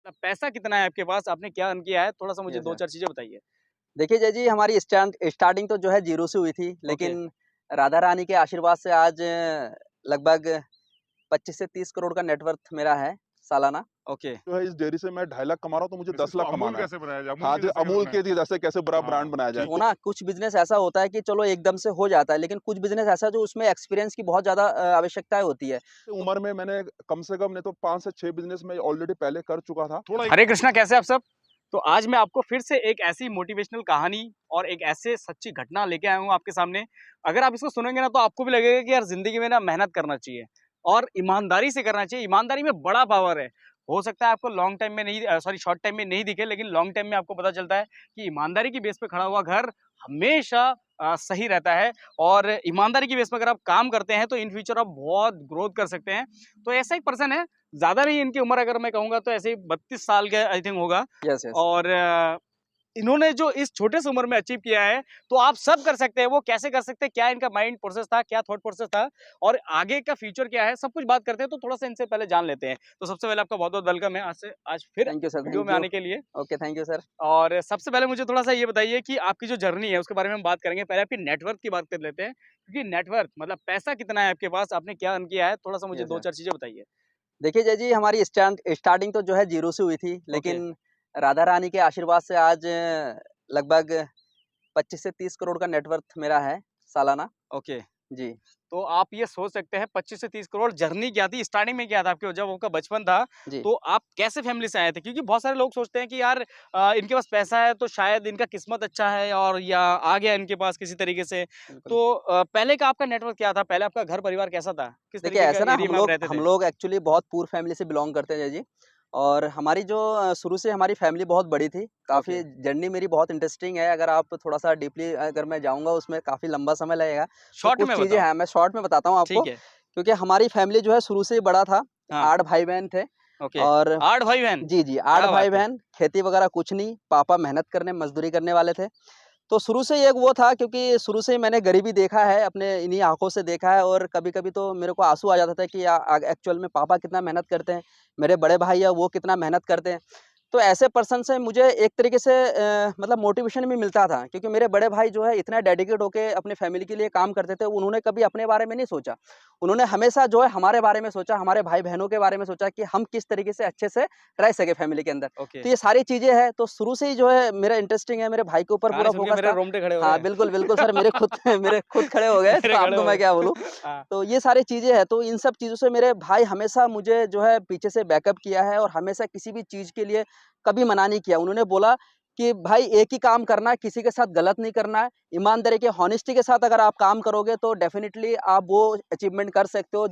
पैसा कितना है आपके पास? आपने क्या अर्न किया है? थोड़ा-सा मुझे यस सर। 2-4 चीज़ें बताइए। देखिए जय जी, हमारी स्टार्टिंग तो जो है ज़ीरो से हुई थी, ओके, लेकिन राधा रानी के आशीर्वाद से आज लगभग 25 से 30 करोड़ का नेटवर्थ मेरा है सालाना। ओके। जो है इस डेयरी से मैं 2.5 लाख कमा रहा हूँ, तो मुझे वैसे 10 इसको लाख अमूल कमाना है। कैसे बनाया जाए? अमूल हाँ, के जो जैसे अमूल करना है। के जी जैसे कैसे बड़ा हाँ, ब्रांड बनाया जाए। ठीक वो ना कुछ बिज़नेस ऐसा होता है कि चलो एकदम से हो जाता है, लेकिन कुछ बिज़नेस ऐसा है जो उसमें एक्सपीरियंस की बहुत ज़्यादा आवश्यकताएँ होती है। उम्र में मैंने कम से कम नहीं तो 5 से 6 बिज़नेस मैं ऑलरेडी पहले कर चुका था। थोड़ा हरे कृष्णा, कैसे आप सब? तो आज मैं आपको फिर से एक ऐसी मोटिवेशनल कहानी और एक ऐसे सच्ची घटना लेके आया हूँ आपके सामने। अगर आप इसको सुनेंगे ना तो आपको भी लगेगा कि यार ज़िंदगी में ना मेहनत करना चाहिए और ईमानदारी से करना चाहिए। ईमानदारी में बड़ा पावर है। हो सकता है आपको लॉन्ग टाइम में नहीं शॉर्ट टाइम में नहीं दिखे, लेकिन लॉन्ग टाइम में आपको पता चलता है कि ईमानदारी की बेस पे खड़ा हुआ घर हमेशा सही रहता है और ईमानदारी की बेस पे अगर आप काम करते हैं तो इन फ्यूचर आप बहुत ग्रोथ कर सकते हैं। तो ऐसा एक पर्सन है, ज़्यादा नहीं इनकी उम्र अगर मैं कहूँगा तो ऐसे ही 32 साल के आई थिंक होगा यस, यस। और इन्होंने जो इस छोटे से उम्र में अचीव किया है, तो आप सब कर सकते हैं। वो कैसे कर सकते हैं? क्या इनका माइंड प्रोसेस था? क्या थॉट प्रोसेस था? और आगे का फ्यूचर क्या है? सब कुछ बात करते हैं, तो थोड़ा-सा इनसे पहले जान लेते हैं। तो सबसे पहले आपका बहुत-बहुत वेलकम है आज फिर thank you sir, video thank में यू। आने के लिए। Okay, thank you sir. और सबसे पहले मुझे थोड़ा-सा ये बताइए कि आपकी जो जर्नी है, उसके बारे में हम बात करेंगे। पहले आपकी नेटवर्थ की बात कर लेते हैं, क्योंकि नेटवर्थ मतलब पैसा कितना है आपके पास? आपने क्या अर्न किया है? थोड़ा-सा मुझे यस सर। 2-4 चीज़ें बताइए। देखिए जय जी, हमारी स्टार्टिंग तो जो है ज़ीरो से हुई थी, ओके, लेकिन राधा रानी के आशीर्वाद से आज लगभग 25 से 30 करोड़ का नेटवर्थ मेरा है सालाना। ओके। जी। तो आप ये सोच सकते हैं 25 से 30 करोड़ जर्नी क्या थी? स्टार्टिंग में क्या था आपके जब आपका बचपन था, जी। तो आप कैसे फैमिली से आए थे? क्योंकि बहुत सारे लोग सोचते हैं कि यार इनके पास पैसा है तो शायद इनका किस्मत अच्छा है और या आ गया इनके पास किसी तरीके से। बिल्कुल। तो पहले का आपका नेटवर्क क्या था? पहले आपका घर परिवार कैसा था? किस देखिए तरीके का ऐसा ना एरिया हम में आप लोग रहते हम थे? लोग एक्चुअली बहुत पुअर फैमिली से बिलॉन्ग करते हैं जय जी। और हमारी जो शुरू से हमारी फैमिली बहुत बड़ी थी। ओके, काफ़ी जर्नी मेरी बहुत इंटरेस्टिंग है। अगर आप थोड़ा-सा डीपली अगर मैं जाऊँगा उसमें काफ़ी लंबा समय लगेगा। तो शॉर्ट कुछ में चीज़ें बताओ। हैं, मैं शॉर्ट में बताता हूँ आपको। ठीक है, क्योंकि हमारी फैमिली जो है शुरू से ही बड़ा था। हाँ, 8 भाई-बहन थे ओके। और 8 भाई-बहन, जी, जी 8 क्या बात है! भाई-बहन, खेती वगैरह कुछ नहीं। पापा मेहनत करने, मज़दूरी करने वाले थे। तो शुरू से ही एक वो था, क्योंकि शुरू से ही मैंने गरीबी देखा है, अपने इन्हीं आँखों से देखा है और कभी-कभी तो मेरे को आँसू आ जाता था कि एक्चुअल में पापा कितना मेहनत करते हैं, मेरे बड़े भाई हैं वो कितना मेहनत करते हैं। तो ऐसे पर्सन से मुझे एक तरीके से मतलब मोटिवेशन भी मिलता था, क्योंकि मेरे बड़े भाई जो है इतना डेडिकेट होके अपनी फैमिली के लिए काम करते थे, उन्होंने कभी अपने बारे में नहीं सोचा। उन्होंने हमेशा जो है हमारे बारे में सोचा, हमारे भाई-बहनों के बारे में सोचा कि हम किस तरीके से अच्छे से रह सकें फैमिली के अंदर। ओके। तो ये सारी चीज़ें हैं, तो शुरू से ही जो है मेरा इंटरेस्टिंग है, मेरे भाई के ऊपर कहानी पूरा सुन के फ़ोकस मेरे था। रोंगटे खड़े हो रहे हाँ, हैं। बिल्कुल, बिल्कुल सर, मेरे खुद मेरे खुद खड़े हो गए, तो मेरे खड़े आपको हो मैं गए। क्या बोलूँ। हाँ, तो ये सारी चीज़ें हैं, तो इन सब चीज़ों से मेरे भाई हमेशा मुझे जो है पीछे से बैकअप किया है और हमेशा किसी भी चीज़ के लिए कभी मना नहीं किया। उन्होंने बोला कि भाई एक ही काम करना है, किसी के साथ गलत नहीं करना है। ईमानदारी के हॉनेस्टी के साथ अगर आप काम करोगे तो डेफ़िनिटली आप वो अचीवमेंट कर सकते हो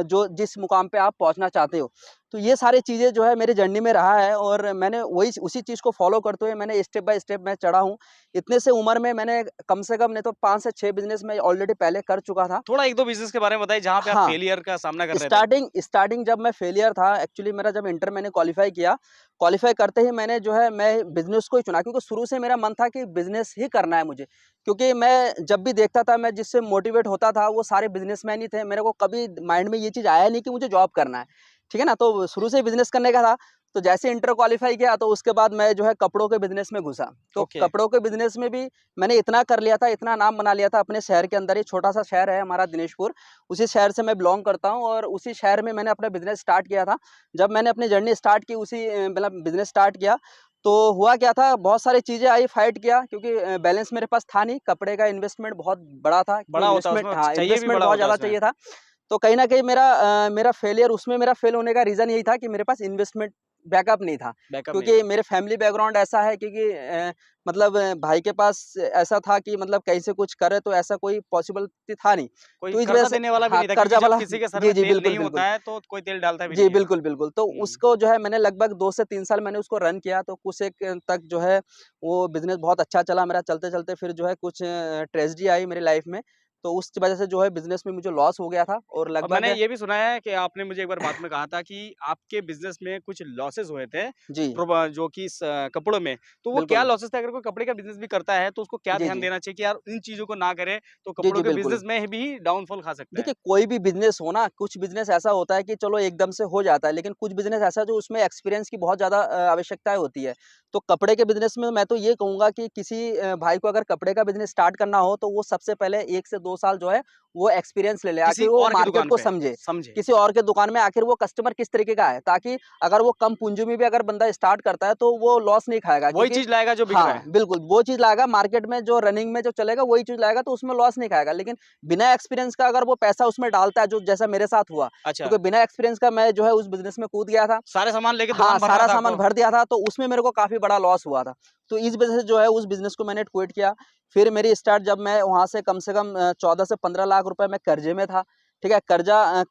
जो जिस मुकाम पे आप पहुँचना चाहते हो। तो ये सारी चीज़ें जो है मेरी जर्नी में रहा है और मैंने वही उसी चीज़ को फ़ॉलो करते हुए मैंने स्टेप बाय स्टेप मैं चढ़ा हूँ। इतने से उम्र में मैंने कम से कम नहीं तो 5 से 6 बिज़नेस मैं ऑलरेडी पहले कर चुका था। थोड़ा 1-2 बिज़नेस के बारे में बताइए जहाँ पे आप हाँ। फेलियर का सामना कर रहे थे? स्टार्टिंग जब मैं फेलियर था, एक्चुअली मेरा जब इंटर मैंने क्वालीफाई किया, क्वालीफाई करते ही मैंने जो है मैं बिज़नेस को ही चुना, क्योंकि शुरू से मेरा मन था कि बिज़नेस ही करना है मुझे। क्योंकि मैं जब भी देखता था, मैं जिससे मोटिवेट होता था वो सारे बिज़नेसमैन ही थे। मेरे को कभी माइंड में ये चीज़ आया नहीं कि मुझे जॉब करना है। ठीक है ना? तो शुरू से ही बिज़नेस करने का था। तो जैसे इंटर क्वालीफाई किया तो उसके बाद मैं जो है कपड़ों के बिज़नेस में घुसा। तो ओके, कपड़ों के बिज़नेस में भी मैंने इतना कर लिया था, इतना नाम बना लिया था अपने शहर के अंदर ही। छोटा-सा शहर है हमारा दिनेशपुर। उसी शहर से मैं बिलॉन्ग करता हूँ और उसी शहर में मैंने अपना बिज़नेस स्टार्ट किया था। जब मैंने अपनी जर्नी स्टार्ट की उसी मतलब बिज़नेस स्टार्ट किया, तो हुआ क्या था, बहुत सारी चीज़ें आई, फाइट किया, क्योंकि बैलेंस मेरे पास था नहीं, कपड़े का इन्वेस्टमेंट बहुत बड़ा था, कि बड़ा होता है इन्वेस्टमेंट उसमें हाँ, चाहिए भी इन्वेस्टमेंट बड़ा बहुत होता है ज़्यादा उसमें। चाहिए था। तो कहीं न कहीं मेरा फेलियर उसमें मेरा फेल होने का रीज़न यही था कि मेरे पास इन्वेस्टमेंट बैकअप नहीं था। बैकअप नहीं क्योंकि था। मेरे फैमिली बैकग्राउंड ऐसा है, क्योंकि मतलब भाई के पास ऐसा था कि मतलब कहीं से कुछ करे तो ऐसा कोई पॉसिबिलिटी था नहीं। कोई तो इस वजह कर्ज़ा से देने वाला भी हाँ, नहीं था कर्ज़ा क्योंकि जब वाला किसी के सर जी, में जी, तेल बिल्कुल, नहीं बिल्कुल। होता है तो कोई तेल डालता भी जी, नहीं है। बिल्कुल, बिल्कुल। तो हुँ, उसको जो है मैंने लगभग 2 से 3 साल मैंने उसको रन किया, तो कुछ एक तक जो है वो बिज़नेस बहुत अच्छा चला मेरा। चलते-चलते फिर जो है कुछ ट्रेजेडी आई मेरी लाइफ़ में। तो उस वजह से जो है बिज़नेस में मुझे लॉस हो गया था और अब लगभग मैंने ये भी सुना है कि आपने मुझे एक बार बात में कहा था कि आपके बिज़नेस में कुछ लॉसेस हुए थे, जी, जो कि कपड़ों में, तो वो क्या बिल्कुल। लॉसेस थे? अगर कोई कपड़े का बिज़नेस भी करता है, तो उसको क्या जी, ध्यान जी। देना चाहिए कि यार इन चीज़ों को ना करे, तो जी, कपड़ों जी, के बिल्कुल। बिज़नेस में भी डाउनफॉल खा सकता है? देखिए, कोई भी बिज़नेस हो ना, कुछ बिज़नेस ऐसा होता है कि चलो एकदम से हो जाता है, लेकिन कुछ बिज़नेस ऐसा है जो उसमें एक्सपीरियंस की बहुत ज़्यादा आवश्यकताएँ होती है। तो कपड़े के बिज़नेस में मैं तो ये कहूँगा कि किसी भाई को अगर कपड़े का बिज़नेस स्टार्ट करना हो, तो वो सबसे पहले 1 से 2 साल जो है, वो एक्सपीरियंस ले ले, किसी आखिर वो और की मार्केट दुकान को पे, समझे। समझे। किसी और के दुकान में आखिर वो कस्टमर किस तरीके का है, ताकि अगर वो कम पूँजी में भी अगर बंदा स्टार्ट करता है, तो वो लॉस नहीं खाएगा वही क्योंकि चीज़ लाएगा जो बिक रहा हाँ, है। बिल्कुल, वो चीज़ लाएगा मार्केट में जो रनिंग में जो चलेगा, वही चीज़ लाएगा, तो उसमें लॉस नहीं खाएगा। लेकिन बिना एक्सपीरियंस का अगर वो पैसा उसमें डालता है, जो जैसा मेरे साथ हुआ, अच्छा, क्योंकि बिना एक्सपीरियंस का मैं जो है उस बिज़नेस में कूद गया था। सारे सामान लेके हाँ, दुकान भरना सारा था सामान आपको? भर दिया था, तो उसमें मेरे को काफ़ी बड़ा लॉस हुआ था। तो इस वज़ह से जो है उस बिज़नेस को मैंने क्विट किया। फिर मेरी स्टार्ट जब मैं वहाँ से कम 14 से 15 लाख रुपए मैं कर्ज़े में था, ठीक है?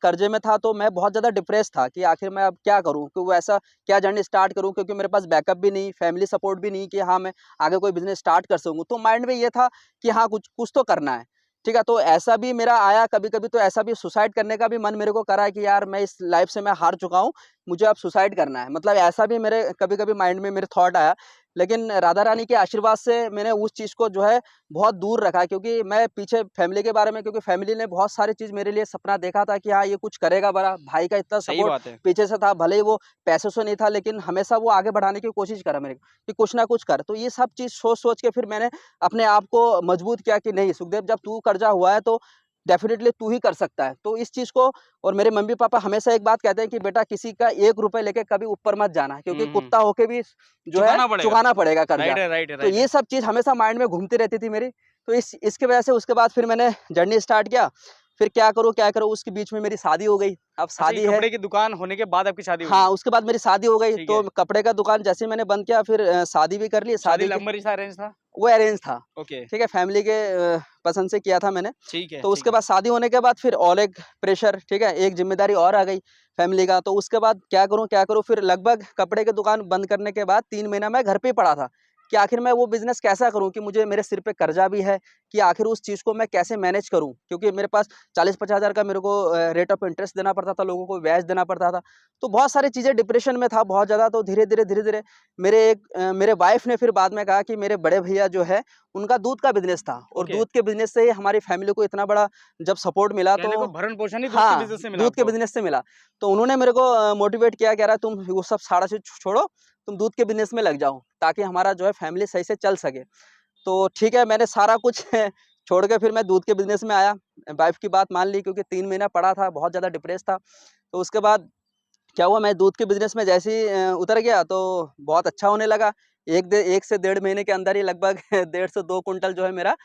कर्ज़े में था तो मैं बहुत ज़्यादा डिप्रेस था कि आखिर मैं अब क्या करूँ? कि वो ऐसा क्या जर्नी स्टार्ट करूँ? क्योंकि मेरे पास बैकअप भी नहीं, फैमिली सपोर्ट भी नहीं कि हाँ, मैं आगे कोई बिज़नेस स्टार्ट कर सकूँ। तो माइंड में ये था कि हाँ, कुछ कुछ तो करना है। ठीक है? तो ऐसा भी मेरा आया कभी-कभी तो ऐसा भी सुसाइड करने का भी मन मेरे को करा कि यार मैं इस लाइफ़ से मैं हार चुका हूँ, मुझे अब सुसाइड करना है। मतलब ऐसा भी मेरे कभी-कभी माइंड में मेरे थॉट आया, लेकिन राधा रानी के आशीर्वाद से मैंने उस चीज़ को जो है बहुत दूर रखा क्योंकि मैं पीछे फैमिली के बारे में क्योंकि फैमिली ने बहुत सारी चीज़ मेरे लिए सपना देखा था कि हाँ, ये कुछ करेगा बड़ा, भाई का इतना सही सपोर्ट बात है। पीछे से था, भले ही वो पैसों से नहीं था लेकिन हमेशा वो आगे बढ़ाने की कोशिश करा मेरे को, कि कुछ ना कुछ कर। तो ये सब चीज़ सोच-सोच के फिर मैंने अपने आप को मजबूत किया कि नहीं सुखदेव जब तू कर्जा हुआ है तो डेफ़िनेटली तू ही कर सकता है। तो इस चीज़ को और मेरे मम्मी-पापा हमेशा एक बात कहते हैं कि बेटा किसी का ₹1 लेके कभी ऊपर मत जाना क्योंकि हुँ, हुँ। कुत्ता होके भी जो है चुकाना पड़ेगा। चुकाना पड़ेगा कर्जा। राइट है, राइट है, तो राइट है। ये सब चीज़ हमेशा माइंड में घूमती रहती थी मेरी। तो इसकी वजह से उसके बाद फिर मैंने जर्नी स्टार्ट किया। फिर क्या करूँ उसके बीच में मेरी शादी हो गई। अब अच्छा, ये शादी है कपड़े की दुकान होने के बाद आपकी शादी हुई हाँ, है? उसके बाद मेरी शादी हो गई ठीक तो है। कपड़े का दुकान जैसे ही मैंने बंद किया फिर शादी भी कर ली। शादी शादी के लव मैरिज था, अरेंज था? वो अरेंज था। ओके, ठीक है, फैमिली के पसंद से किया था मैंने। ठीक है, तो ठीक उसके है। बाद शादी होने के बाद फिर और एक प्रेशर, ठीक है, एक ज़िम्मेदारी और आ गई फैमिली का। तो उसके बाद क्या करूँ? फिर लगभग कपड़े की दुकान बंद करने के बाद 3 महीना मैं घर पे ही पड़ा था, कि आखिर मैं वो बिज़नेस कैसा करूँ कि मुझे मेरे सिर पे कर्ज़ा भी है, कि आखिर उस चीज़ को मैं कैसे मैनेज करूँ? क्योंकि मेरे पास 40-50 हज़ार का मेरे को रेट ऑफ इंटरेस्ट देना पड़ता था, लोगों को ब्याज देना पड़ता था। तो बहुत सारी चीज़ें डिप्रेशन में था बहुत ज़्यादा, तो धीरे-धीरे मेरे वाइफ़ ने फिर बाद में कहा कि मेरे बड़े भैया जो है, उनका दूध का बिज़नेस था और ओके, दूध के बिज़नेस से ही हमारी फैमिली को इतना बड़ा जब सपोर्ट मिला तो कहने को भरण-पोषण ही दूध के हाँ, बिज़नेस से मिला दूध के आपको। बिज़नेस से मिला। तो उन्होंने मेरे को मोटिवेट किया, कह रहा तुम वो सब सारा चीज़ छोड़ो, तुम दूध के बिज़नेस में लग जाओ, ताकि हमारा जो है फैमिली सही से चल सके। तो ठीक है, मैंने सारा कुछ छोड़ के फिर मैं दूध के बिज़नेस में आया। वाइफ़ की बात मान ली क्योंकि 3 महीना पड़ा था, बहुत ज़्यादा डिप्रेस था। तो उसके बाद क्या हुआ मैं दूध के बिज़नेस में जैसे ही उतर गया तो बहुत अच्छा होने लगा। 1 से डेढ़ महीने के अंदर ही लगभग 1.5 से 2 कुंटल जो है मेरा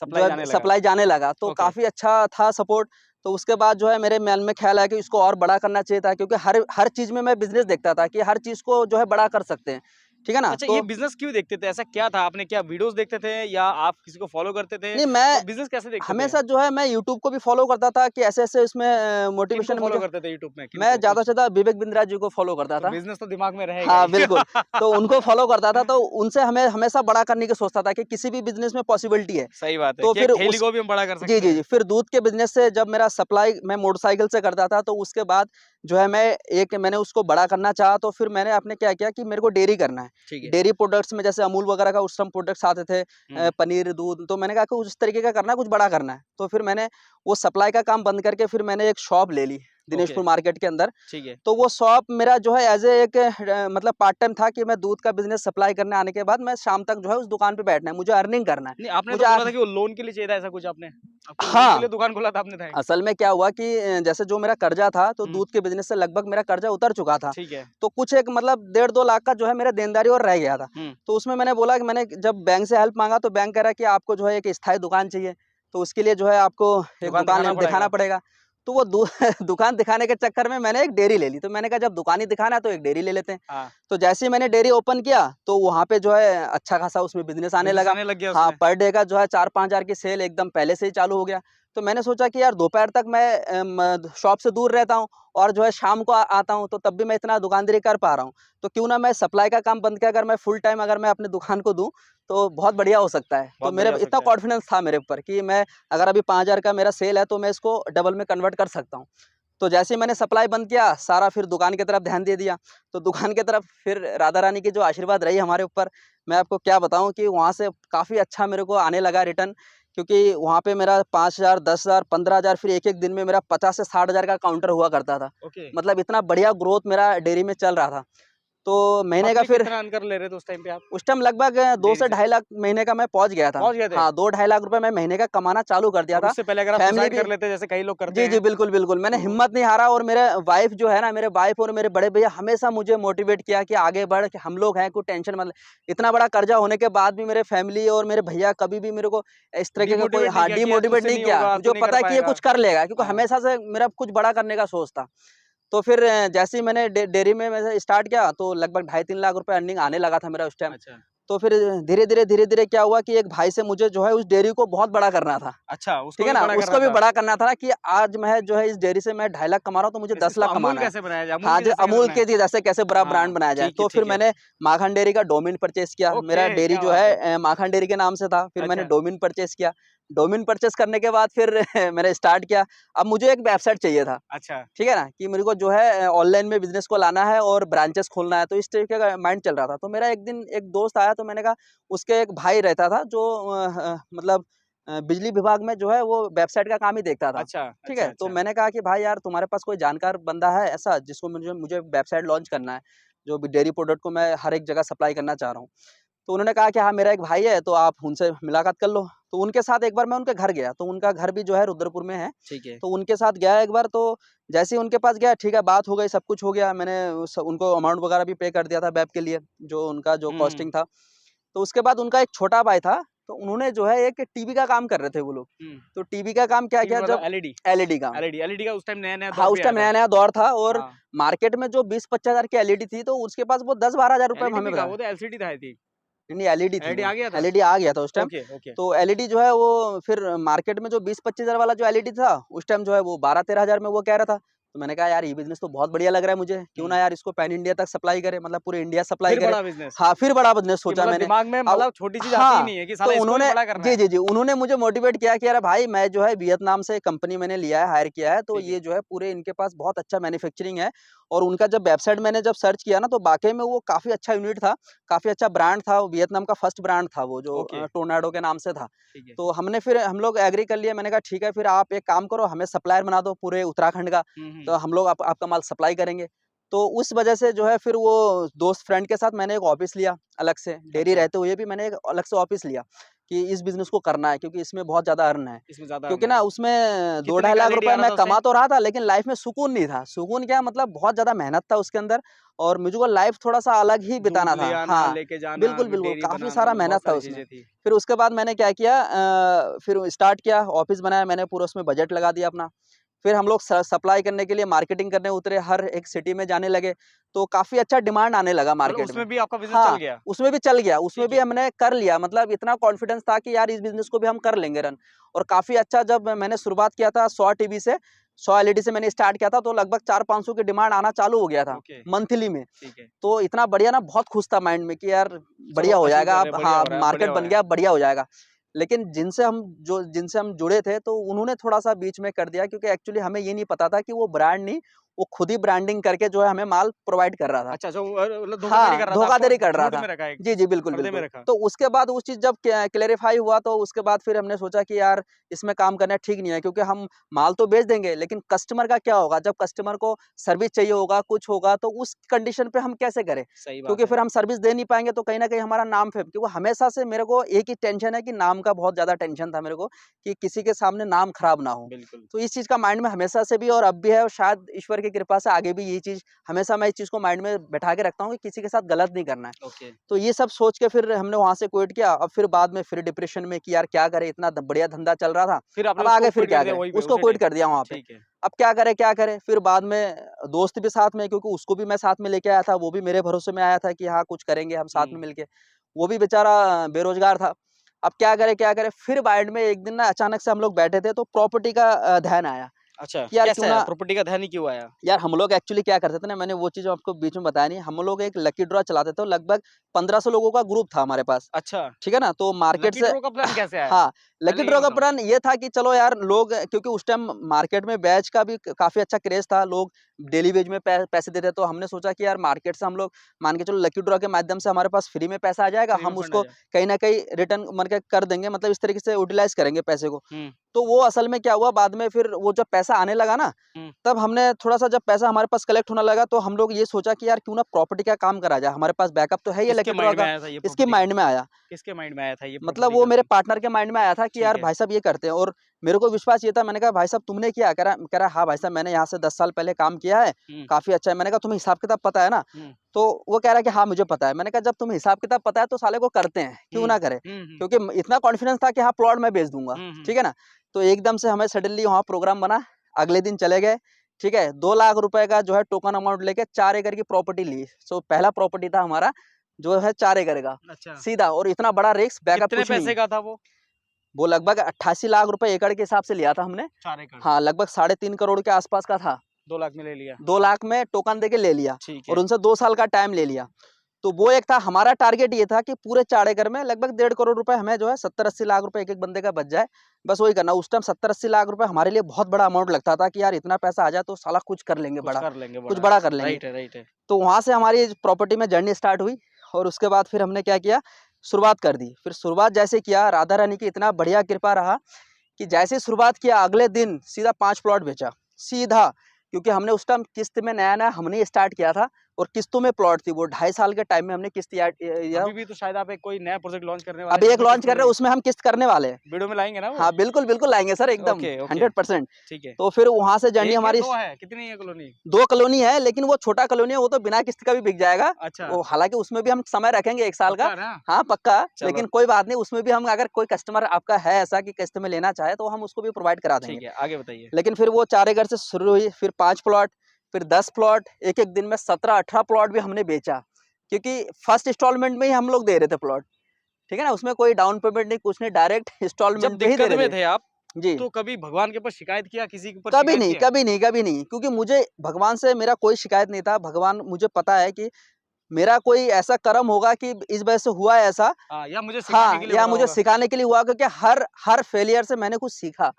जो सप्लाई है जाने लगा। सप्लाई जाने लगा। तो ओके, काफ़ी अच्छा था सपोर्ट। तो उसके बाद जो है मेरे मन में ख़्याल आया कि इसको और बड़ा करना चाहिए था क्योंकि हर चीज़ में मैं बिज़नेस देखता था कि हर चीज़ को जो है बड़ा कर सकते हैं। ठीक है ना? अच्छा ये तो बिज़नेस क्यों देखते थे? ऐसा क्या था? आपने क्या वीडियोज़ देखते थे या आप किसी को फ़ॉलो करते थे? नहीं मैं और बिज़नेस कैसे देखते थे? हमेशा जो है मैं यूट्यूब को भी फ़ॉलो करता था कि ऐसे-ऐसे इसमें किनको मोटिवेशन फ़ॉलो मुझे करते थे यूट्यूब में? मैं किनको? ज़्यादा कुछ से ज़्यादा विवेक बिंद्रा जी को फ़ॉलो करता तो था। बिज़नेस तो दिमाग में रहेगा हाँ, ही। बिल्कुल। तो उनको फ़ॉलो करता था तो उनसे हमें हमेशा बड़ा करने की सोचता था कि किसी भी बिज़नेस में पॉसिबिलिटी है। सही बात है तो कि एक फिर ठेली उस को भी हम बड़ा कर जी, सकते जी, हैं। जी। फिर दूध के बिज़नेस से जब मेरा सप्लाई मैं मोटरसाइकिल से करता था तो उसके बाद जो है मैंने उसको बड़ा करना चाहा तो फिर मैंने आपने क्या किया कि मेरे को डेयरी करना है। ठीक है। डेयरी प्रोडक्ट्स में जैसे अमूल वगैरह का उस टाइम प्रोडक्ट्स आते थे हुँ, पनीर, दूध तो मैंने कहा कि उस तरीके का करना है, कुछ बड़ा करना है। तो फिर मैंने वो सप्लाई का काम बंद करके फिर मैंने एक शॉप ले ली, ओके, दिनेशपुर मार्केट के अंदर। ठीक है। तो वो शॉप मेरा जो है एज़ एक मतलब पार्ट टाइम था कि मैं दूध का बिज़नेस सप्लाई करने आने के बाद मैं शाम तक जो है उस दुकान पे बैठना है, मुझे अर्निंग करना है। नहीं, आपने तो मुझे बोला था आख कि वो लोन के लिए चाहिए था ऐसा कुछ आपने? आपको लोन के हाँ, लिए दुकान खोला था आपने था एक? असल में क्या हुआ कि जैसे जो मेरा कर्जा था तो हुँ, दूध के बिज़नेस से लगभग मेरा कर्जा उतर चुका था। ठीक है। तो कुछ एक मतलब डेढ़ 2 लाख का जो है मेरा देनदारी और रह गया था। हुँ, तो उसमें मैंने बोला कि मैंने जब बैंक से हेल्प माँगा तो बैंक कह रहा है कि आपको जो है एक स्थायी दुकान चाहिए। तो उसके लिए जो है आपको एक दुकान दुकान दिखाना दिखाना पड़ेगा। पड़ेगा। तो वो दुकान दिखाने के चक्कर में मैंने एक डेयरी ले ली। तो मैंने कहा जब दुकान ही दिखाना है तो एक डेयरी ले लेते हैं। हाँ, तो जैसे ही मैंने डेयरी ओपन किया तो वहाँ पे जो है अच्छा खासा उसमें बिज़नेस आने बिज़नेस लगा। आने लग गया हाँ, उसमें। पर डे का जो है 4-5 हज़ार की सेल एकदम पहले से ही चालू हो गया। तो मैंने सोचा कि यार दोपहर तक मैं शॉप से दूर रहता हूँ और जो है शाम को आता हूँ, तो तब भी मैं इतना दुकानदारी कर पा रहा हूँ, तो क्यों ना मैं सप्लाई का काम बंद के अगर मैं फुल टाइम अगर मैं अपनी दुकान को दूँ, तो बहुत बढ़िया हो सकता है। तो बहुत मेरे बढ़िया हो इतना सकता है। कॉन्फिडेंस था मेरे ऊपर कि मैं अगर अभी 5,000 का मेरा सेल है, तो मैं इसको डबल में कन्वर्ट कर सकता हूँ। तो जैसे ही मैंने सप्लाई बंद किया, सारा फिर दुकान की तरफ ध्यान दे दिया। तो दुकान की तरफ फिर राधा रानी की जो आशीर्वाद रही हमारे ऊपर, मैं आपको क्या बताऊँ कि वहाँ से काफ़ी अच्छा मेरे को आने लगा रिटर्न, क्योंकि वहाँ पे मेरा 5,000, 10,000, 15,000 फिर एक-एक दिन में मेरा 50 से 60,000 का काउंटर हुआ करता था। ओके। मतलब इतना बढ़िया ग्रोथ मेरा डेयरी में चल रहा था। तो महीने का मंथली फिर कितना अर्न कर ले रहे थे उस टाइम पे आप उस टाइम लगभग 2 डेयरी से से? ढाई लाख महीने का मैं पहुँच गया था। पहुँच गए थे? हाँ, 2 ढाई लाख रुपए मैं महीने का कमाना चालू कर दिया और था। उससे पहले अगर आप फैमिली सुसाइड भी कर लेते जैसे कई लोग करते जी, जी, हैं, बिल्कुल, बिल्कुल। मैंने तो हिम्मत नहीं हारा और मेरे वाइफ़ जो है ना, मेरे वाइफ़ और मेरे बड़े भैया हमेशा मुझे मोटिवेट किया कि आगे बढ़, कि हम लोग हैं, कोई टेंशन मत ले। इतना बड़ा कर्जा होने के बाद भी मेरे फैमिली और मेरे भैया कभी भी मेरे को इस तरीके का कोई डिमोटिवेट नहीं हाँ, किया कि यार डिमोटिवेट तुझसे नहीं नहीं किया। होगा, तू मुझे नहीं कर पता है कि ये पाएगा। कुछ कर लेगा, क्योंकि हाँ, हमेशा से मेरा कुछ बड़ा करने का सोच था। तो फिर जैसे ही मैंने डेयरी में मैंने स्टार्ट किया, तो लगभग ढाई 3 लाख रुपए अर्निंग आने लगा था मेरा उस टाइम। अच्छा। तो फिर धीरे-धीरे क्या हुआ कि एक भाई से मुझे जो है उस डेयरी को बहुत बड़ा करना था। अच्छा, उसको ठीक है भी ना? बड़ा उसको करना भी था। बड़ा करना था ना कि आज मैं जो है इस डेयरी से मैं 2.5 लाख कमा रहा हूँ, तो मुझे इस 10 इसको लाख अमूल कमाना है। कैसे बनाया जाए? अमूल हाँ, के जो जैसे अमूल करना है? के जी जैसे कैसे बड़ा ब्रांड हाँ, बनाया जाए। ठीक है, तो फिर ठीक है। मैंने माखन डेयरी का डोमेन परचेज़ किया। मेरा ओके, डेयरी क्या जो बात है है। माखन डेयरी के नाम से था। फिर मैंने अच्छा, डोमेन परचेज़ किया। डोमेन परचेज़ करने के बाद फिर मैंने स्टार्ट किया। अब मुझे एक वेबसाइट चाहिए था। अच्छा, ठीक है ना? कि मेरे को जो है ऑनलाइन में बिज़नेस को लाना है और ब्रांचेस खोलना है, तो इस तरीके का माइंड चल रहा था। तो मेरा एक दिन एक दोस्त आया, तो मैंने कहा, उसके एक भाई रहता था जो मतलब बिजली विभाग में जो है वो वेबसाइट का काम ही देखता था। अच्छा, ठीक अच्छा, है? तो अच्छा। मैंने कहा कि भाई यार, तुम्हारे पास कोई जानकार बंदा है ऐसा जिसको मुझे मुझे वेबसाइट लॉन्च करना है, जो भी डेयरी प्रोडक्ट को मैं हर एक जगह सप्लाई करना चाह रहा हूँ। तो उन्होंने कहा कि हाँ, मेरा एक भाई है, तो आप उनसे मुलाकात कर लो। तो उनके साथ एक बार मैं उनके घर गया, तो उनका घर भी जो है रुद्रपुर में है। ठीक है। तो उनके साथ गया एक बार, तो जैसे ही उनके पास गया, ठीक है, बात हो गई, सब कुछ हो गया। मैंने उस उनको अमाउंट वगैरह भी पे कर दिया था वेब के लिए, जो उनका जो हुँ, कॉस्टिंग था। तो उसके बाद उनका एक छोटा भाई था, तो उन्होंने जो है एक टीवी का काम कर रहे थे वो लोग। हुँ। तो टीवी का काम क्या टीवी किया, मतलब जब एलईडी? एलईडी का। एलईडी का उस टाइम नया-नया हाँ, दौर भी उस आया टाइम था। नया-नया दौर था और हाँ, मार्केट में जो 20-25 हज़ार की एलईडी थी, तो उसके पास वो 10-12 हज़ार रुपए में एलईडी हमें भी कहाँ, बताया। वो तो एलसीडी था आई थिंक। नहीं, एलईडी थी एलईडी वो। आ गया था? एलईडी आ गया था उस टाइम। Okay, okay. तो एलईडी जो है वो फिर मार्केट में जो 20-25 हज़ार वाला जो एलईडी था, उस टाइम जो है वो 12-13 हज़ार में वो कह रहा था। तो मैंने कहा यार, ये बिज़नेस तो बहुत बढ़िया लग रहा है मुझे, क्यों हुँ। ना यार इसको पैन इंडिया तक सप्लाई करें, मतलब पूरे इंडिया सप्लाई फिर करें। बड़ा बिज़नेस, हाँ, फिर बड़ा बिज़नेस कि सोचा मतलब मैंने। दिमाग में अब मतलब छोटी चीज़ आती ही हाँ, नहीं है कि तो साला इसको भी उन्होंने बड़ा करना जी, है। जी, जी, उन्होंने मुझे मोटिवेट किया कि यार भाई, मैं जो है वियतनाम से कंपनी मैंने लिया है, हायर किया है, तो ठीक है। ये जो है पूरे इनके पास बहुत अच्छा मैन्युफैक्चरिंग है। और उनका जब वेबसाइट मैंने जब सर्च किया ना, तो वाक़ई में वो काफ़ी अच्छा यूनिट था, काफ़ी अच्छा ब्रांड था। वियतनाम का फर्स्ट ब्रांड था वो, जो ओके, टोर्नेडो के नाम से था। ठीक है। तो हम लोग एग्री कर लिए। मैंने कहा ठीक है, फिर आप एक काम करो, हमें सप्लायर बना दो पूरे उत्तराखंड का, हुँ, तो हुँ। हम लोग आपका माल सप्लाई करेंगे। तो उस वजह से जो है फिर वो दोस्त फ्रेंड के साथ मैंने एक ऑफ़िस लिया अलग से, डेयरी अच्छा, रहते हुए भी मैंने एक अलग से ऑफ़िस लिया कि इस बिज़नेस को करना है, क्योंकि इसमें बहुत ज़्यादा अर्न है। इसमें ज़्यादा अर्न क्योंकि है। ना उसमें 2 कितने ढाई का लाख एलईडी आ रुपए रहा मैं था उस कमा टाइम? तो रहा था, लेकिन लाइफ़ में सुकून नहीं था। सुकून क्या, मतलब बहुत ज़्यादा मेहनत था उसके अंदर और मुझको लाइफ़ थोड़ा-सा अलग ही दूध बिताना ले था। आना, हाँ, लेके जाना, बिल्कुल, फिर बिल्कुल, डेयरी काफ़ी बनाना, सारा बहुत मेहनत था सारी उसमें। चीज़ें थी। फिर उसके बाद मैंने क्या किया, फिर स्टार्ट किया, ऑफ़िस बनाया मैंने, पूरा उसमें बजट लगा दिया अपना। फिर हम लोग सप्लाई करने के लिए मार्केटिंग करने उतरे, हर एक सिटी में जाने लगे, तो काफ़ी अच्छा डिमांड आने लगा मतलब मार्केट में। उसमें भी आपका बिज़नेस चल हाँ, गया? उसमें भी चल गया, उसमें ठीक भी है। हमने कर लिया, मतलब इतना कॉन्फिडेंस था कि यार इस बिज़नेस को भी हम कर लेंगे रन। और काफ़ी अच्छा, जब मैंने शुरुआत किया था 100 टीवी से, 100 एलईडी से मैंने स्टार्ट किया था, तो लगभग 400-500 की डिमांड आना चालू हो गया था, ओके, मंथली में। ठीक है। तो इतना बढ़िया ना, बहुत खुश था माइंड में कि यार कि चलो बढ़िया हो अचीव जाएगा, कर रहे अब हैं, बढ़िया हाँ, हो अब रहा है, अब बढ़िया मार्केट हो बन रहा है। गया, बढ़िया हो जाएगा। लेकिन जिनसे हम जुड़े थे, तो उन्होंने थोड़ा-सा बीच में कर दिया, क्योंकि एक्चुअली हमें ये नहीं पता था कि वो ब्रांड नहीं, वो खुद ही ब्रांडिंग करके जो है हमें माल प्रोवाइड कर रहा था। अच्छा, जो मतलब धोखाधड़ी हाँ, कर रहा था, आपको धोखाधड़ी कर रहा झूठ था। में रखा एक जी, जी, बिल्कुल, पर्दे में बिल्कुल। रखा। तो उसके बाद उस चीज़ जब क्लैरिफ़ाई हुआ, तो उसके बाद फिर हमने सोचा कि यार इसमें काम करना ठीक नहीं है, क्योंकि हम माल तो बेच देंगे, लेकिन कस्टमर का क्या होगा? जब कस्टमर को सर्विस चाहिए होगा, कुछ होगा, तो उस कंडीशन पे हम कैसे करें? सही बात क्योंकि है। फिर हम सर्विस दे नहीं पाएँगे, तो कहीं न कहीं हमारा नाम क्योंकि हमेशा से मेरे को एक ही टेंशन है कि नाम का बहुत ज़्यादा टेंशन था मेरे को, कि किसी के सामने नाम खराब ना हो। बिल्कुल। तो इस चीज़ का माइंड में हमेशा से भी और अब भी है, और शायद ईश्वर की कृपा से आगे भी यही चीज़, हमेशा मैं इस चीज़ को माइंड में बैठा के रखता हूँ कि किसी के साथ गलत नहीं करना है। ओके। तो ये सब सोच के फिर हमने वहाँ से क्विट किया। अब फिर बाद में फिर डिप्रेशन में कि यार क्या करें, इतना बढ़िया धंधा चल रहा था, फिर आपने अब उसको आगे फिर क्विट कर क्या दिया करें? वहीं पे, उसको उसी क्विट टाइम? कर दिया वहाँ पे। ठीक है। अब क्या करें, क्या करें? फिर बाद में दोस्त भी साथ में, क्योंकि उसको भी मैं साथ में लेके आया था, वो भी मेरे भरोसे में आया था कि हाँ, कुछ करेंगे हम साथ में हुँ। मिलके। वो भी बेचारा बेरोज़गार था। अब क्या करें, फिर माइंड में एक दिन ना अचानक से हम लोग बैठे थे तो प्रॉपर्टी का ध्यान आया अच्छा, कि यार कैसे क्यों आया? ना प्रॉपर्टी का ध्यान ही क्यों आया? यार हम लोग एक्चुअली क्या करते थे ना, मैंने वो चीज़ आपको बीच में बताया नहीं, हम लोग एक लकी ड्रॉ चलाते थे, लगभग 1500 लोगों का ग्रुप था हमारे पास, अच्छा, ठीक है ना? तो मार्केट लकी से ड्रॉ का प्लान कैसे आया? हाँ, लकी पहले ये ड्रॉ का बताओ। प्लान ये था कि चलो यार लोग, क्योंकि उस टाइम मार्केट में बैच का भी काफ़ी अच्छा क्रेज़ था, लोग डेली वेज में पैसे देते, तो हमने सोचा कि यार मार्केट से हम लोग मान के चलो लकी ड्रॉ के माध्यम से हमारे पास फ्री में पैसा आ जाएगा, फ्री में हम फंड आ उसको जाए। कहीं न कहीं रिटर्न मतलब के कर देंगे, मतलब इस तरीके से यूटिलाइज़ करेंगे पैसे को। हुँ, तो वो असल में क्या हुआ, बाद में फिर वो जब पैसा आने लगा ना, हुँ। तब हमने थोड़ा-सा जब पैसा हमारे पास कलेक्ट होने लगा, तो हम लोग ये सोचा कि यार क्यों ना प्रॉपर्टी का काम करा जाए, हमारे पास बैकअप तो है ही किसके लकी ड्रॉ माइंड में का, आया था ये इसके प्रॉपर्टी का? माइंड में आया। किसके माइंड में आया था ये मतलब प्रॉपर्टी वो का मेरे सीन? पार्टनर के माइंड में आया था कि ठीक यार है। भाई साहब ये करते हैं, और मेरे को विश्वास ये था, मैंने कहा भाई साहब तुमने किया? कह रहा हाँ भाई साहब मैंने यहाँ से 10 साल पहले काम किया है, हुँ, काफ़ी अच्छा है। मैंने कहा तुम्हें हिसाब किताब पता है ना? हुँ, तो वो कह रहा है कि हाँ मुझे पता है। मैंने कहा जब तुम्हें हिसाब किताब पता है तो साले को करते हैं, क्यों हुँ, ना करें? हुँ, हुँ, क्योंकि इतना कॉन्फिडेंस था कि हाँ प्लॉट मैं बेच दूँगा, हुँ, हुँ। ठीक है ना? तो एकदम से हमें सडनली वहाँ प्रोग्राम बना, अगले दिन चले गए, ठीक है? 2 लाख रुपए का जो है टोकन अमाउंट लेके 4 एकड़ की प्रॉपर्टी ली। सो पहला प्रॉपर्टी था हमारा जो है 4 एकड़ का, अच्छा, सीधा, और इतना बड़ा रिस्क, बैकअप कितने कुछ नहीं। पैसे का था वो? वो लगभग 88 लाख रुपए एकड़ के हिसाब से लिया था हमने। 4 एकड़, हाँ, लगभग साढ़े 3 करोड़ के आसपास का था। 2 लाख में ले लिया। 2 लाख में टोकन देके ले लिया ठीक और है। उनसे 2 साल का टाइम ले लिया। तो वो एक था, हमारा टारगेट ये था कि पूरे 4 एकड़ में लगभग 1.5 करोड़ रुपए हमें जो है 70-80 लाख रुपए एक-एक बंदे का बच जाए। बस वही करना। उस टाइम 70-80 लाख रुपए हमारे लिए बहुत बड़ा अमाउंट लगता था कि यार इतना पैसा आ जाए तो साला कुछ कर लेंगे कुछ बड़ा, कर लेंगे कुछ बड़ा। बड़ा कर लेंगे। राइट है, राइट है। तो वहाँ से हमारी प्रॉपर्टी में जर्नी स्टार्ट हुई और उसके बाद फिर हमने क्या किया, शुरुआत कर दी। फिर शुरुआत जैसे किया, राधा रानी की इतना बढ़िया कृपा रहा कि जैसे ही शुरुआत किया अगले दिन सीधा 5 प्लॉट बेचा, सीधा। क्योंकि हमने उस टाइम किस्त में नया-नया हमने स्टार्ट किया था और किस्तों में प्लॉट थी वो, 2.5 साल के टाइम में हमने किस्त या अभी भी तो शायद आप एक कोई नया प्रोजेक्ट लॉन्च करने वाले हैं अभी एक जिसमें लॉन्च किस्तों कर में रहे हैं, उसमें हम किस्त करने वाले हैं। वीडियो में लाएँगे ना वो? हाँ, बिल्कुल, बिल्कुल लाएँगे सर एकदम ओके, ओके, 100%। ठीक है। तो फिर वहाँ से जर्नी 1 या हमारी 2 है? कितनी है कॉलोनी? 2 कॉलोनी है, लेकिन वो छोटा कॉलोनी है, वो तो बिना किस्त का भी बिक जाएगा। अच्छा, वो हालाँकि उसमें भी हम समय रखेंगे 1 साल का। पक्का ना? हाँ, पक्का, चलो, लेकिन कोई बात नहीं, उसमें भी हम, अगर कोई कस्टमर आपका है ऐसा कि किस्त में लेना चाहे, तो हम उसको भी प्रोवाइड करा देंगे। ठीक है, आगे बताइए। लेकिन फिर वो 4 एकड़ से शुरू हुई, फिर 5 प्लॉट, फिर 10 प्लॉट, एक-एक दिन में 17-18 प्लॉट भी हमने बेचा। क्योंकि फर्स्ट इंस्टॉलमेंट में ही हम लोग दे रहे थे प्लॉट, ठीक है ना? उसमें कोई डाउन पेमेंट नहीं, कुछ नहीं, डायरेक्ट जब इंस्टॉलमेंट पे ही दे दिक्कत रहे में थे। थे आप, जी। तो कभी भगवान के ऊपर शिकायत किया, किसी के ऊपर कभी शिकायत नहीं, किया? कभी नहीं, कभी नहीं, क्योंकि मुझे भगवान से मेरा कोई शिकायत नहीं था। भगवान, मुझे पता है कि मेरा कोई ऐसा कर्म होगा कि इस वजह से हुआ है ऐसा। हाँ, या मुझे सिखाने हाँ, के लिए हो या रहा मुझे होगा। सिखाने के लिए हुआ, क्योंकि हर फेलियर से मैंने कुछ सीखा।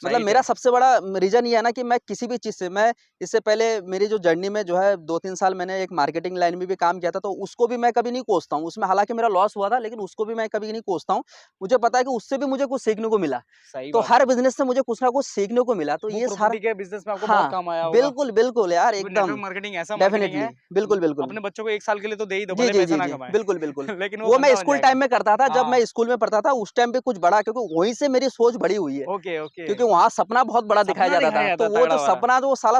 मतलब राइट मेरा है। सबसे बड़ा रीज़न ये है ना कि मैं किसी भी चीज़ से, मैं इससे पहले मेरी जो जर्नी में जो है 2-3 साल मैंने एक मार्केटिंग लाइन में भी काम किया था, तो उसको भी मैं कभी नहीं कोसता हूँ। उसमें हालाँकि मेरा लॉस हुआ था, लेकिन उसको भी मैं कभी नहीं कोसता हूँ। मुझे पता है कि उससे भी मुझे कुछ सीखने को मिला। सही तो बात हर है। बिज़नेस से मुझे कुछ ना कुछ सीखने को मिला। तो वो ये सारा, प्रॉपर्टी के बिज़नेस में आपको बहुत हाँ, काम आया होगा। बिल्कुल, बिल्कुल यार क्योंकि नेटवर्क एकदम, मार्केटिंग ऐसा मार्केटिंग डेफ़िनिटली। है, बिल्कुल, बिल्कुल। अपने बच्चों को 1 साल के लिए तो दे ही दो, जी, भले जी, पैसा जी, ना जी। कमाएँ। बिल्कुल, बिल्कुल। लेकिन वो वो मैं बंदा बन स्कूल जाएगा। टाइम में करता था, जब हाँ, मैं स्कूल में पढ़ता था, उस टाइम पे कुछ बड़ा, क्योंकि वहीं से मेरी सोच बड़ी हुई है। Okay, okay. क्योंकि वहाँ सपना बहुत बड़ा दिखाया सपना जाता दिखाया था। जाता तो है वो तगड़ा जो वाला। सपना, जो वो साला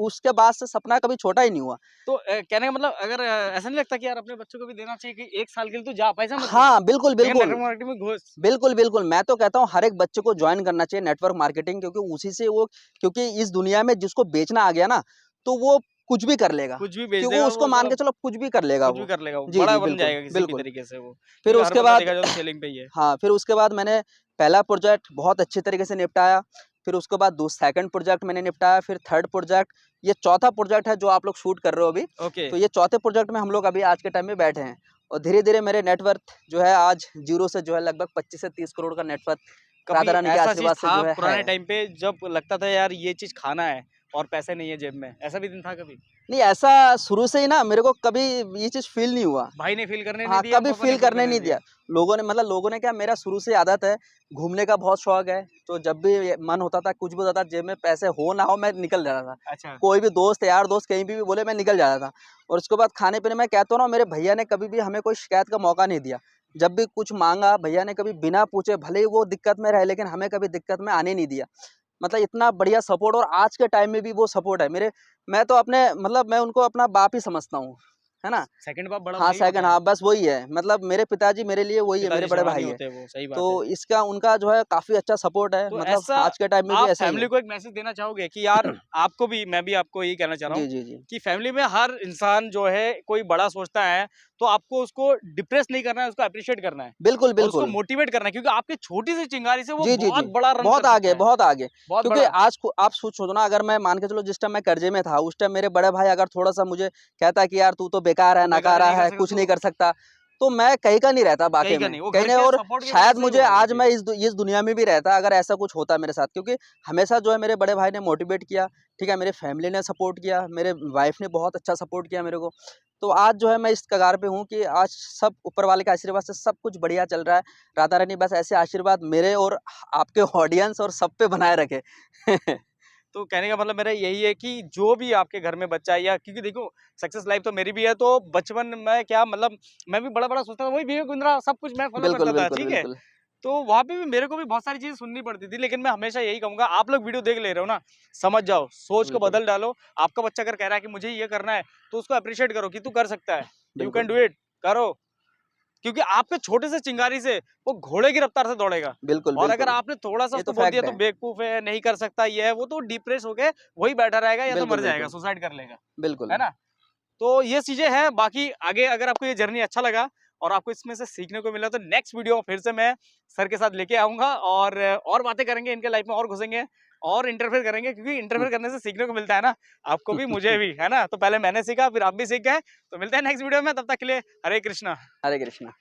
उसके बाद से सपना कभी छोटा ही नहीं हुआ। तो कहने का मतलब अगर ऐसा नहीं लगता कि यार अपने बच्चों को भी देना चाहिए कि 1 साल के लिए तू जा, पैसा मत कमा। हाँ, बिल्कुल, लेकिन बिल्कुल। नेटवर्क मार्केटिंग में घुस। बिल्कुल, बिल्कुल। मैं तो कहता हूँ हर एक बच्चे को जॉइन करना चाहिए नेटवर्क मार्केटिंग, क्योंकि उसी से वो, क्योंकि इस दुनिया में जिसको बेचना आ गया ना, तो वो कुछ भी कर लेगा। कुछ भी बेच क्योंकि देगा उसको वो मान साला, के चलो कुछ भी कर लेगा कुछ भी वो। कर लेगा वो, जी, बड़ा जी, बन बिल्कुल, जाएगा किसी भी बिल्कुल। तरीके से वो। फिर क्योंकि हर उसके बंदा बाद देखा जाए तो सेलिंग पे ही है। हाँ, फिर उसके बाद मैंने पहला प्रोजेक्ट बहुत अच्छे तरीके से निपटाया। फिर उसके बाद सेकंड प्रोजेक्ट मैंने निपटाया, फिर थर्ड प्रोजेक्ट, ये चौथा प्रोजेक्ट है जो आप लोग शूट कर रहे हो अभी। ओके, तो ये चौथे प्रोजेक्ट में हम लोग अभी आज के टाइम में बैठे हैं और धीरे-धीरे मेरे नेटवर्थ जो है आज ज़ीरो से जो है लगभग 25 से 30 करोड़ का नेटवर्थ कभी राधा रानी के ऐसा चीज़ आशीर्वाद से था जो है। पुराने टाइम पे जब लगता था यार ये चीज़ खाना है और पैसे नहीं है जेब में, ऐसा भी दिन था कभी? नहीं, ऐसा शुरू से ही ना मेरे को कभी ये चीज़ फ़ील नहीं हुआ। भाई ने फ़ील करने नहीं हाँ, दिया, कभी पापा ने फ़ील फ़ील करने करने नहीं दिया? दिया। लोगों ने क्या, मेरा शुरू से आदत है, घूमने का बहुत शौक है, तो जब भी ये मन होता था, कुछ भी होता था, जेब में पैसे हो ना हो, मैं निकल जाता था। अच्छा, कोई भी दोस्त, यार दोस्त कहीं भी बोले, मैं निकल जाता था। और उसके बाद खाने-पीने में कहता हूँ ना, मेरे भैया ने कभी भी हमें कोई शिकायत का मौका नहीं दिया। जब भी कुछ माँगा, भैया ने कभी बिना पूछे, भले ही वो दिक्कत में रहे, लेकिन हमें कभी दिक्कत में आने नहीं दिया। मतलब इतना बढ़िया सपोर्ट, और आज के टाइम में भी वो सपोर्ट है। मैं तो अपने, मतलब मैं उनको अपना बाप ही समझता हूँ। है ना? सेकंड बाप बड़ा हाँ, भाई होता सेकंड, है। हाँ, बस वही है। मतलब मेरे पिताजी मेरे लिए वही है, मेरे पिताजी बड़े शर्मा भाई नहीं है। होते वो, सही बात है। तो इसका उनका जो है काफ़ी अच्छा सपोर्ट है, तो मतलब ऐसा आज के टाइम में भी आप ऐसा ही फैमिली है। को एक मैसेज देना चाहोगे कि यार आपको भी, मैं भी आपको यही कहना चाह रहा हूँ जी, जी, जी। कि फैमिली में हर इंसान जो है कोई बड़ा सोचता है तो आपको उसको डिप्रेस नहीं करना है, उसको अप्रिशिएट करना है बिल्कुल, और उसको बिल्कुल। मोटिवेट करना है, क्योंकि आपकी छोटी सी चिंगारी से वो जी, जी, बहुत जी। बड़ा रंग कर बहुत सकता आगे, है, बहुत आगे। बहुत क्योंकि बड़ा। आज को आप सोचो ना, अगर मैं मान के चलो जिस टाइम मैं कर्जे में था, उस टाइम मेरे बड़े भाई अगर थोड़ा-सा मुझे कहता कि यार तू तो बेकार है, तू बेकार है, नकारा नहीं कर है, सकता कुछ नहीं तू, कर सकता, तो मैं कहीं का नहीं रहता कहीं वाक़ई का में, नहीं, वो कहीं घर नहीं। के और सपोर्ट की वजह शायद से ही मुझे हुआ वो आज चीज। मैं इस दुनिया में भी रहता अगर ऐसा कुछ होता मेरे साथ, क्योंकि हमेशा जो है मेरे बड़े भाई ने मोटिवेट किया, ठीक है? मेरे फैमिली ने सपोर्ट किया, मेरे वाइफ़ ने बहुत अच्छा सपोर्ट किया मेरे को। तो आज जो है मैं इस कगार पे हूँ कि आज सब ऊपर वाले के आशीर्वाद से सब कुछ बढ़िया चल रहा है। राधा रानी बस ऐसे आशीर्वाद मेरे और आपके ऑडियंस और सब पे बनाए रखे। तो कहने का मतलब मेरा यही है कि जो भी आपके घर में बच्चा है, या क्योंकि देखो सक्सेस लाइफ तो मेरी भी है, तो बचपन में क्या मतलब मैं भी बड़ा बड़ा सोचता था, वही विवेक बिंद्रा सब कुछ मैं फॉलो बिल्कुल, करता था, बिल्कुल, ठीक है। बिल्कुल। तो वहाँ पे भी मेरे को भी बहुत सारी चीजें सुननी पड़ती थी, लेकिन मैं हमेशा यही कहूंगा, आप लोग वीडियो देख ले रहे हो ना, समझ जाओ, सोच को बिल्कुल, बदल डालो। आपका बच्चा अगर कह रहा है कि मुझे ये करना है, तो उसको अप्रिशिएट करो कि तू कर सकता है, यू कैन बिल्कुल। डू इट, करो। क्योंकि आपके छोटे से चिंगारी से वो घोड़े की रफ्तार से दौड़ेगा। बिल्कुल, और अगर बिल्कुल। आपने थोड़ा सा ये तो उसको बोल दिया फैक्ट तो है। बेवकूफ है, नहीं कर सकता, ये है वो, तो डिप्रेस होके वही बैठा रहेगा या तो बिल्कुल, मर जाएगा, बिल्कुल। सुसाइड कर लेगा, है बिल्कुल। ना? तो ये चीजें हैं। बाकी आगे अगर आपको ये जर्नी अच्छा लगा और आपको इसमें से सीखने को मिला, तो नेक्स्ट वीडियो फिर से मैं सर के साथ लेके आऊंगा और बातें करेंगे, इनके लाइफ में और घुसेंगे और इंटरफेयर करेंगे, क्योंकि हुँ। इंटरफेयर करने से सीखने को मिलता है ना, आपको भी मुझे भी, है ना? तो पहले मैंने सीखा, फिर आप भी सीख गए। तो मिलते हैं नेक्स्ट वीडियो में, तब तक के लिए हरे कृष्णा। हरे कृष्णा।